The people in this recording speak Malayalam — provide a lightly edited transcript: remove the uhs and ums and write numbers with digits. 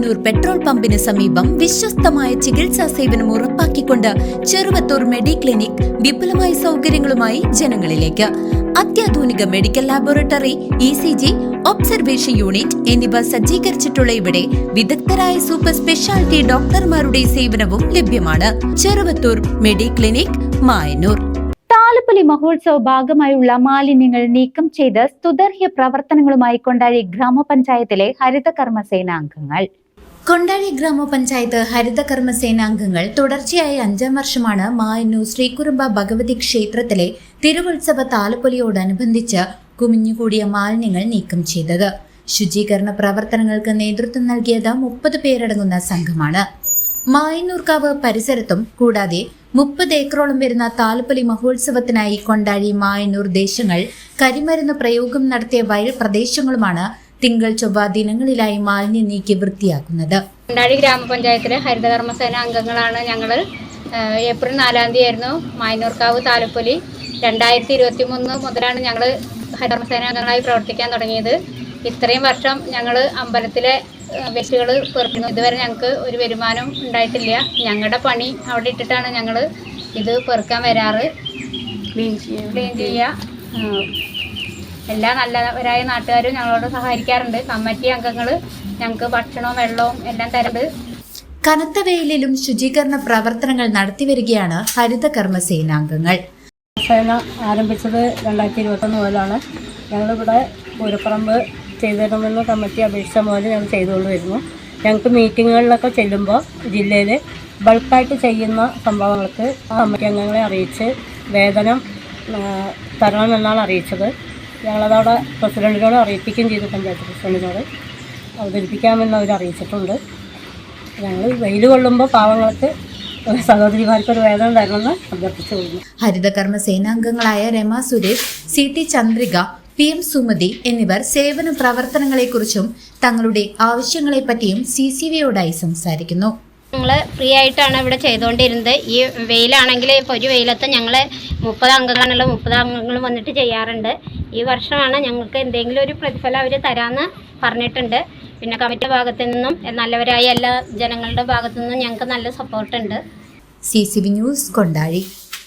മായന്നൂർ പെട്രോൾ പമ്പിന് സമീപം വിശ്വസ്തമായ ചികിത്സാ സേവനം ഉറപ്പാക്കിക്കൊണ്ട് ചെറുവത്തൂർ മെഡിക്ലിനിക് വിപുലമായ സൗകര്യങ്ങളുമായി ജനങ്ങളിലേക്ക്. അത്യാധുനിക medical laboratory, ECG, observation unit എന്നിവ സജ്ജീകരിച്ചിട്ടുള്ള ഇവിടെ വിദഗ്ധരായ സൂപ്പർ സ്പെഷ്യാലിറ്റി ഡോക്ടർമാരുടെ സേവനവും ലഭ്യമാണ്. ചെറുവത്തൂർ മെഡിക്ലിനിക്, മായന്നൂർ. താലപ്പൊലി മഹോത്സവ ഭാഗമായുള്ള മാലിന്യങ്ങൾ നീക്കം ചെയ്ത് സ്തുത്യർഹ പ്രവർത്തനങ്ങളുമായി കൊണ്ടാഴി ഗ്രാമപഞ്ചായത്തിലെ ഹരിതകർമ്മ സേനാംഗങ്ങൾ. കൊണ്ടാഴി ഗ്രാമപഞ്ചായത്ത് ഹരിതകർമ്മ സേനാംഗങ്ങൾ തുടർച്ചയായ 5ാം വർഷമാണ് മായന്നൂർ ശ്രീകുറുമ്പ ഭഗവതി ക്ഷേത്രത്തിലെ തിരുവുത്സവ താലപ്പൊലിയോടനുബന്ധിച്ച് കുമിഞ്ഞുകൂടിയ മാലിന്യങ്ങൾ നീക്കം ചെയ്തത്. ശുചീകരണ പ്രവർത്തനങ്ങൾക്ക് നേതൃത്വം നൽകിയത് 30 പേരടങ്ങുന്ന സംഘമാണ്. മായന്നൂർക്കാവ് പരിസരത്തും കൂടാതെ 30 ഏക്കറോളം വരുന്ന താലപ്പൊലി മഹോത്സവത്തിനായി കൊണ്ടാഴി, മായന്നൂർ ദേശങ്ങൾ കരിമരുന്ന് പ്രയോഗം നടത്തിയ വയൽ പ്രദേശങ്ങളുമാണ് തിങ്കൾ ചൊവ്വ ദിനങ്ങളിലായി മാലിന്യം നീക്കി വൃത്തിയാക്കുന്നത്. കൊണ്ടാഴി ഗ്രാമപഞ്ചായത്തിലെ ഹരിതകർമ്മ സേന അംഗങ്ങളാണ് ഞങ്ങൾ. ഏപ്രിൽ 4-ാം തീയതി ആയിരുന്നു മായന്നൂർക്കാവ് താലപ്പൊലി. 2023 മുതലാണ് ഞങ്ങൾ ഹരിതകർമ്മ സേന അംഗങ്ങളായി പ്രവർത്തിക്കാൻ തുടങ്ങിയത്. ഇത്രയും വർഷം ഞങ്ങൾ അമ്പലത്തിലെ വേസ്റ്റുകൾ പെറുക്കുന്നു. ഇതുവരെ ഞങ്ങൾക്ക് ഒരു വരുമാനം ഉണ്ടായിട്ടില്ല. ഞങ്ങളുടെ പണി അവിടെ ഇട്ടിട്ടാണ് ഞങ്ങൾ ഇത് പെറുക്കാൻ വരാറ്, ക്ലീൻ ചെയ്യുക. എല്ലാ നല്ലവരായ നാട്ടുകാരും ഞങ്ങളോട് സഹായിക്കാറുണ്ട്. കമ്മിറ്റി അംഗങ്ങൾ ഞങ്ങൾക്ക് ഭക്ഷണവും വെള്ളവും എല്ലാം തരുന്നുണ്ട്. കനത്ത വെയിലിലും ശുചീകരണ പ്രവർത്തനങ്ങൾ നടത്തിവരികയാണ് ഹരിതകർമ്മ സേനാംഗങ്ങൾ. സേന ആരംഭിച്ചത് 2021 മുതലാണ്. ഞങ്ങളിവിടെ പൂരപ്പറമ്പ് ചെയ്തിടണമെന്ന് കമ്മിറ്റി അപേക്ഷ പോലെ ഞങ്ങൾ ചെയ്തുകൊണ്ട് വരുന്നു. ഞങ്ങൾക്ക് മീറ്റിങ്ങുകളിലൊക്കെ ചെല്ലുമ്പോൾ ജില്ലയിൽ ബൾക്കായിട്ട് ചെയ്യുന്ന സംഭവങ്ങൾക്ക് ആ കമ്മിറ്റി അംഗങ്ങളെ അറിയിച്ച് വേതനം തരണമെന്നാണ് അറിയിച്ചത്. ഞങ്ങളതവിടെ പ്രസിഡൻറ്റിനോട് അറിയിപ്പിക്കുകയും ചെയ്തു. പഞ്ചായത്ത് പ്രസിഡൻറ്റിനോട് അവതരിപ്പിക്കാമെന്ന് അവർ അറിയിച്ചിട്ടുണ്ട്. ഞങ്ങൾ വെയിൽ കൊള്ളുമ്പോൾ പാവങ്ങൾക്ക് സഹോദരിമാർക്കൊരു വേതനം തരണമെന്ന് അഭ്യർത്ഥിച്ചു കൊള്ളുന്നു. ഹരിതകർമ്മ സേനാംഗങ്ങളായ രമ സുരേഷ്, CT ചന്ദ്രിക, PM സുമതി എന്നിവർ സേവന പ്രവർത്തനങ്ങളെക്കുറിച്ചും തങ്ങളുടെ ആവശ്യങ്ങളെപ്പറ്റിയും CCVയോടായി സംസാരിക്കുന്നു. ഞങ്ങൾ ഫ്രീ ആയിട്ടാണ് ഇവിടെ ചെയ്തുകൊണ്ടിരുന്നത്. ഈ വെയിലാണെങ്കിൽ ഇപ്പോൾ ഒരു വെയിലത്ത് ഞങ്ങൾ 30 അംഗങ്ങളാണല്ലോ, 30 അംഗങ്ങൾ വന്നിട്ട് ചെയ്യാറുണ്ട്. ഈ വർഷമാണ് ഞങ്ങൾക്ക് എന്തെങ്കിലും ഒരു പ്രതിഫലം അവർ തരാമെന്ന് പറഞ്ഞിട്ടുണ്ട്. പിന്നെ കമ്മിറ്റി ഭാഗത്തു നിന്നും നല്ലവരായ എല്ലാ ജനങ്ങളുടെ ഭാഗത്തു നിന്നും ഞങ്ങൾക്ക് നല്ല സപ്പോർട്ടുണ്ട്. CCV news, Kondazhy.